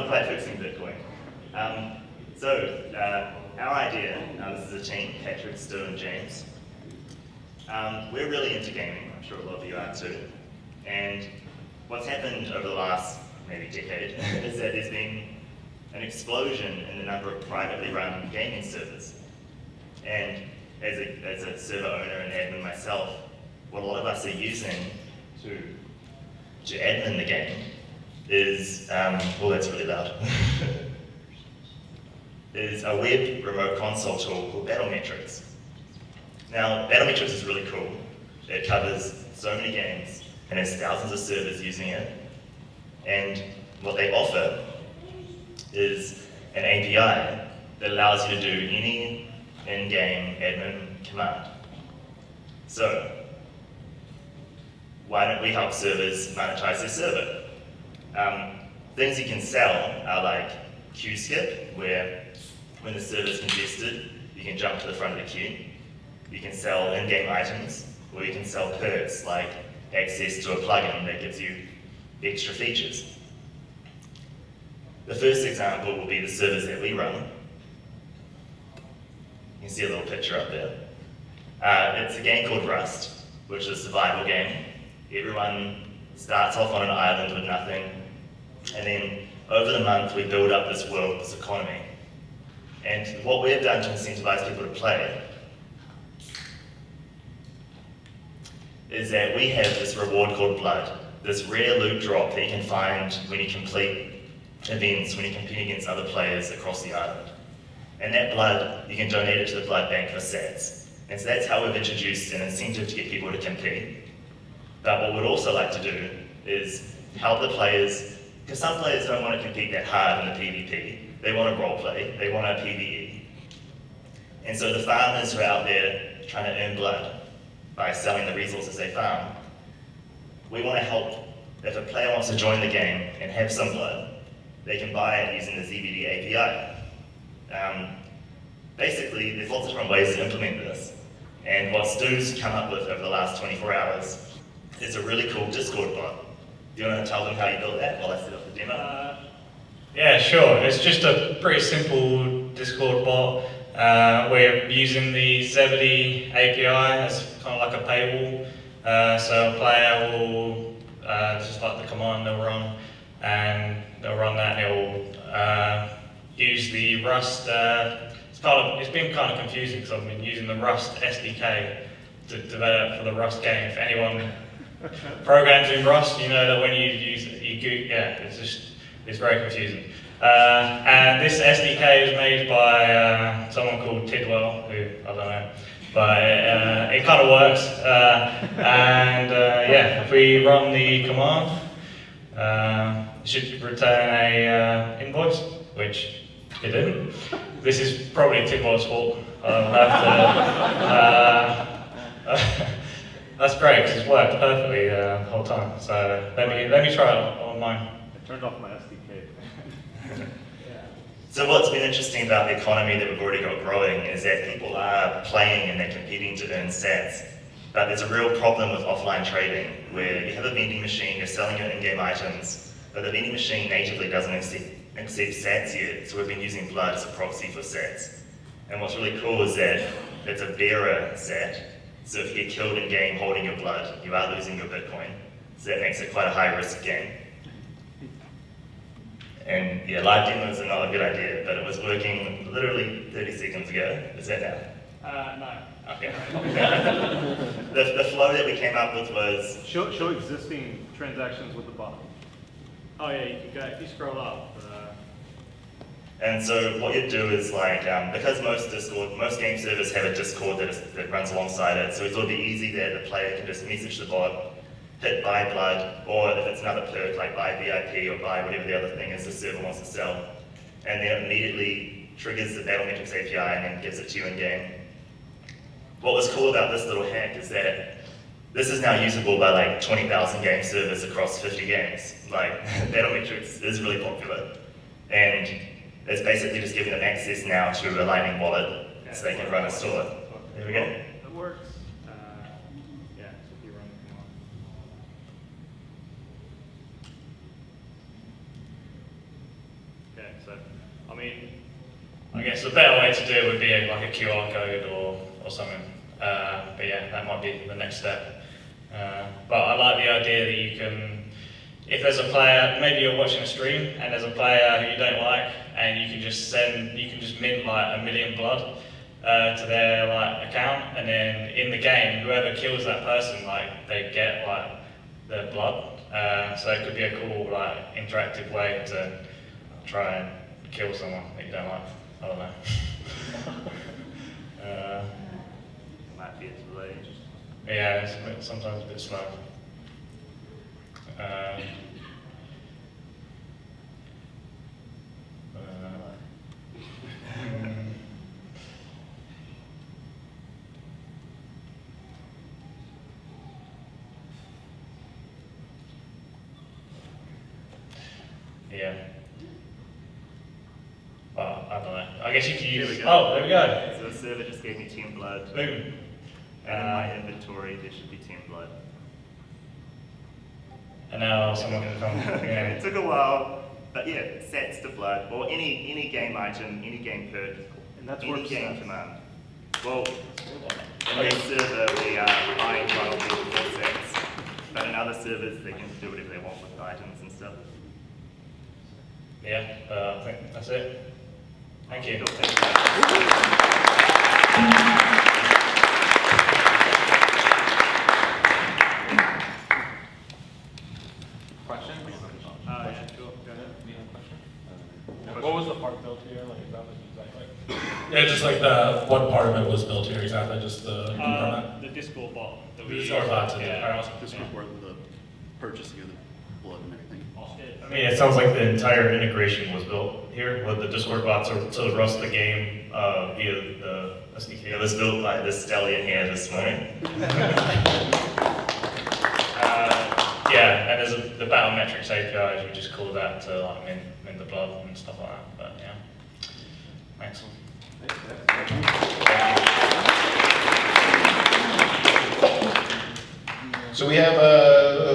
not quite fixing Bitcoin. Our idea, this is a team, Patrick, Stu, and James. We're really into gaming, I'm sure a lot of you are too. And what's happened over the last maybe decade is that there's been an explosion in the number of privately run gaming servers. And as a server owner and admin myself, what a lot of us are using to admin the game is, well, that's really loud, is a web remote console tool called Battlemetrics. Now, Battlemetrics is really cool. It covers so many games and has thousands of servers using it. And what they offer is an API that allows you to do any in-game admin command. So, why don't we help servers monetize their server? Things you can sell are like queue skip, where when the server is congested, you can jump to the front of the queue. You can sell in-game items, or you can sell perks like access to a plugin that gives you extra features. The first example will be the servers that we run. You can see a little picture up there. It's a game called Rust, which is a survival game. Everyone starts off on an island with nothing, and then over the month we build up this world, this economy. And what we've done to incentivize people to play is that we have this reward called blood, this rare loot drop that you can find when you complete events, when you compete against other players across the island. And that blood, you can donate it to the blood bank for sats. And so that's how we've introduced an incentive to get people to compete. But what we'd also like to do is help the players, because some players don't want to compete that hard in the PvP. They want to roleplay, they want a PvE. And so the farmers who are out there trying to earn blood by selling the resources they farm, we want to help. If a player wants to join the game and have some blood, they can buy it using the ZBD API. Basically, there's lots of different ways to implement this. And what Stu's come up with over the last 24 hours is a really cool Discord bot. Do you want to tell them how you built that while I set up the demo? Yeah, sure. It's just a pretty simple Discord bot. We're using the ZBD API as kind of like a paywall. So a player will just like the command they'll run, and they'll run that and it'll use the Rust. It's been kind of confusing because I've been using the Rust SDK to develop for the Rust game. If anyone programs in Rust, you know that when you use it, it's very confusing. And this SDK is made by someone called Tidwell, who I don't know, but it kind of works. If we run the command, it should return a invoice, which it didn't. This is probably Tidwell's fault. I'll have to. That's great because it's worked perfectly the whole time. So let me try it on mine. I turned off my SDK. So what's been interesting about the economy that we've already got growing is that people are playing and they're competing to earn sats. But there's a real problem with offline trading where you have a vending machine, you're selling your in-game items, but the vending machine natively doesn't accept sats yet, so we've been using blood as a proxy for sats. And what's really cool is that it's a bearer sat, so if you get killed in-game holding your blood, you are losing your Bitcoin. So that makes it quite a high-risk game. And yeah, live demos are not a good idea, but it was working literally 30 seconds ago. Is that now? No. Okay. The flow that we came up with was... Show existing transactions with the bot. Oh yeah, you can go, if you scroll up. And so what you do is like, because most game servers have a Discord that runs alongside it, so we thought it'd be easy that the player can just message the bot, hit buy blood, or if it's another perk like buy VIP or buy whatever the other thing is the server wants to sell, and then it immediately triggers the Battlemetrics API and then gives it to you in game. What was cool about this little hack is that this is now usable by like 20,000 game servers across 50 games. Like, Battlemetrics is really popular. And it's basically just giving them access now to a Lightning wallet so they can run a store. There we go. It works. Yeah, so if you run the command. guess a better way to do it would be like a QR code or something. But yeah, that might be the next step. But I like the idea that you can, if there's a player, maybe you're watching a stream and there's a player who you don't like, and you can just mint like 1 million blood to their like account, and then in the game, whoever kills that person, like they get like their blood. So it could be a cool like interactive way to try and kill someone that you don't like. I don't know. Might be a delay. Yeah, it's sometimes a bit slow. Yeah. Well, I don't know. I guess you can use. There we go. Oh, there we go. So the server just gave me 10 blood. Boom. And in my inventory, there should be 10 blood. And now someone can come. Yeah. It took a while, but yeah, sats to blood, or any game item, any game perk, And that's any worth game sats. command. Well, in this server, we are buying quite a few for sats, but in other servers, they can do whatever they want with items and stuff. Yeah, I think that's it. Thank you. Cool, thank you. Question? Yeah, sure, go ahead. What was the part built here, like exactly? Yeah, just like what part of it was built here exactly, just the format? The Discord bot that The we Discord bot, yeah. alright, awesome. This was where the purchasing of the blood and everything. I mean, it sounds like the entire integration was built here with the Discord bots to rust the game via the SDK. It was built by this stallion here this morning. Yeah, and there's the Battlemetrics APIs, we just call that to like mint the blood and stuff like that. But yeah, thanks. So we have